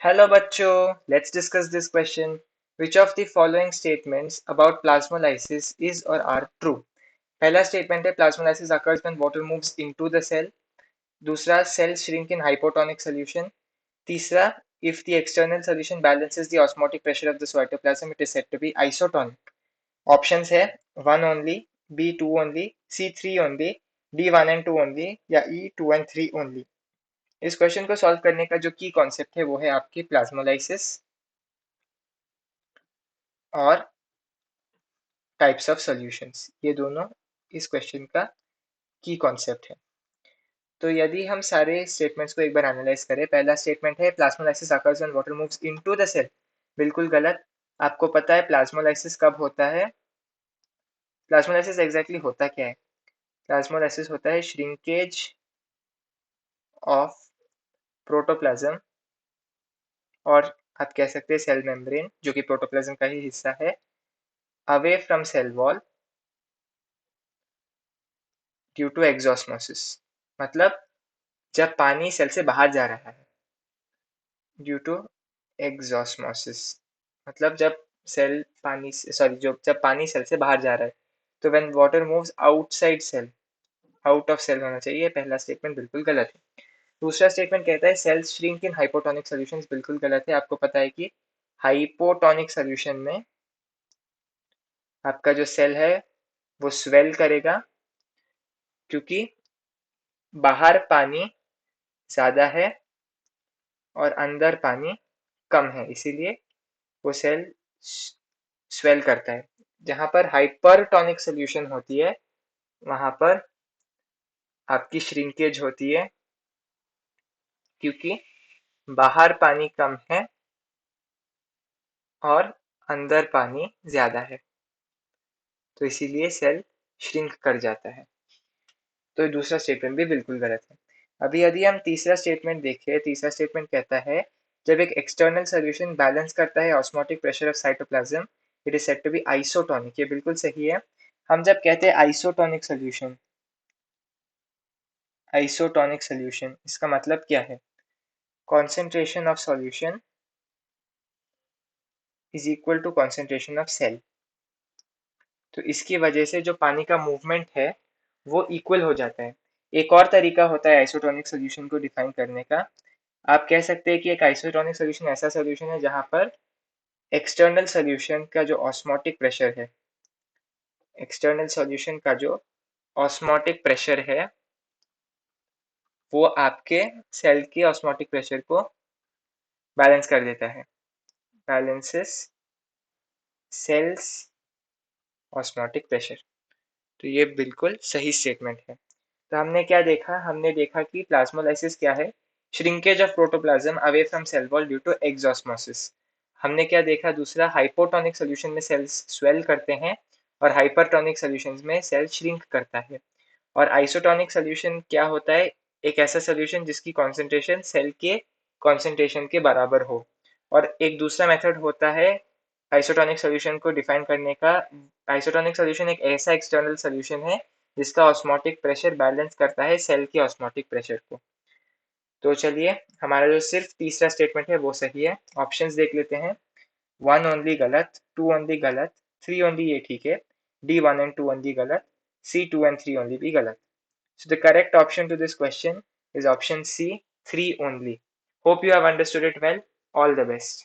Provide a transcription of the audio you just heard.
Hello bachcho, let's discuss this question. Which of the following statements about plasmolysis is or are true? पहला statement है plasmolysis occurs when water moves into the cell. दूसरा cells shrink in hypotonic solution. तीसरा if the external solution balances the osmotic pressure of the cytoplasm it is said to be isotonic. Options है 1 only, B 2 only, C 3 only, D 1 and 2 only या E 2 and 3 only. इस question को solve करने का जो की concept है वो है आपकी प्लाज्मोलाइसिस और टाइप्स ऑफ सॉल्यूशंस। ये दोनों इस क्वेश्चन का की कॉन्सेप्ट है। तो यदि हम सारे स्टेटमेंट्स को एक बार एनालाइज करें, पहला स्टेटमेंट है plasmolysis occurs when water moves into the cell. बिल्कुल गलत। आपको पता है प्लाज्मोलाइसिस कब होता है? प्लाज्मोलाइसिस एग्जैक्टली होता क्या है? प्लाज्मोलाइसिस होता है श्रिंकेज ऑफ प्रोटोप्लाज्म, और आप कह सकते हैं सेल मेम्ब्रेन, जो कि प्रोटोप्लाज्म का ही हिस्सा है, away from cell wall due to exosmosis. मतलब जब पानी सेल से बाहर जा रहा है ड्यू टू एक्सोस्मोसिस, मतलब जब सेल पानी सॉरी जब पानी सेल से बाहर जा रहा है। तो when water moves outside cell, out of cell होना चाहिए। पहला स्टेटमेंट बिल्कुल गलत है। दूसरा स्टेटमेंट कहता है सेल्स श्रिंक इन हाइपोटोनिक सॉल्यूशंस। बिल्कुल गलत है। आपको पता है कि हाइपोटोनिक सॉल्यूशन में आपका जो सेल है वो स्वेल करेगा, क्योंकि बाहर पानी ज्यादा है और अंदर पानी कम है, इसीलिए वो सेल स्वेल करता है। जहां पर हाइपरटोनिक सोल्यूशन होती है वहां पर आपकी श्रिंकेज होती है, क्योंकि बाहर पानी कम है और अंदर पानी ज्यादा है, तो इसीलिए सेल श्रिंक कर जाता है। तो दूसरा स्टेटमेंट भी बिल्कुल गलत है। अभी यदि हम तीसरा स्टेटमेंट देखें, तीसरा स्टेटमेंट कहता है जब एक एक्सटर्नल सोल्यूशन बैलेंस करता है osmotic pressure of cytoplasm it is said to be isotonic. ये बिल्कुल सही है। हम जब कहते हैं आइसोटोनिक सोल्यूशन, आइसोटोनिक सोल्यूशन इसका मतलब क्या है? Concentration of solution is equal to concentration of cell. तो इसकी वजह से जो पानी का मूवमेंट है वो इक्वल हो जाता है। एक और तरीका होता है आइसोटोनिक सोल्यूशन को डिफाइन करने का। आप कह सकते हैं कि एक आइसोटोनिक सोल्यूशन ऐसा सोल्यूशन है जहां पर एक्सटर्नल सोल्यूशन का जो ऑस्मोटिक प्रेशर है, एक्सटर्नल सोल्यूशन का जो ऑस्मोटिक प्रेशर है वो आपके सेल के ऑस्मोटिक प्रेशर को बैलेंस कर देता है, बैलेंसेस सेल्स ऑस्मोटिक प्रेशर। तो ये बिल्कुल सही स्टेटमेंट है। तो हमने क्या देखा? हमने देखा कि प्लाज्मोलाइसिस क्या है? Shrinkage of protoplasm away from cell wall due to exosmosis. हमने क्या देखा? दूसरा, हाइपोटोनिक सोल्यूशन में सेल्स स्वेल करते हैं और हाइपरटोनिक सोल्यूशंस में सेल श्रिंक करता है। और आइसोटोनिक सोल्यूशन क्या होता है? एक ऐसा सोल्यूशन जिसकी कॉन्सेंट्रेशन सेल के कॉन्सेंट्रेशन के बराबर हो। और एक दूसरा मेथड होता है आइसोटोनिक सोल्यूशन को डिफाइन करने का। आइसोटोनिक सोल्यूशन एक ऐसा एक्सटर्नल सोल्यूशन है जिसका ऑस्मोटिक प्रेशर बैलेंस करता है सेल के ऑस्मोटिक प्रेशर को। तो चलिए, हमारा जो सिर्फ तीसरा स्टेटमेंट है वो सही है। ऑप्शंस देख लेते हैं। 1 ओनली गलत, 2 ओनली गलत, 3 ओनली ये ठीक है, D 1 and 2 ओनली गलत, C 2 and 3 ओनली भी गलत। So the correct option to this question is option C, 3 only. Hope you have understood it well. All the best.